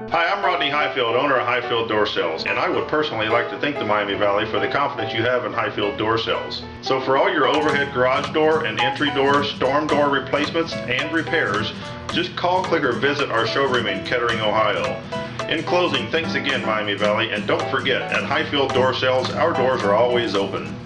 Hi, I'm Rodney Highfield, owner of Highfield Door Sales, and I would personally like to thank the Miami Valley for the confidence you have in Highfield Door Sales. So for all your overhead garage door and entry door, storm door replacements and repairs, just call, click, or visit our showroom in Kettering, Ohio. In closing, thanks again, Miami Valley, and don't forget, at Highfield Door Sales, our doors are always open.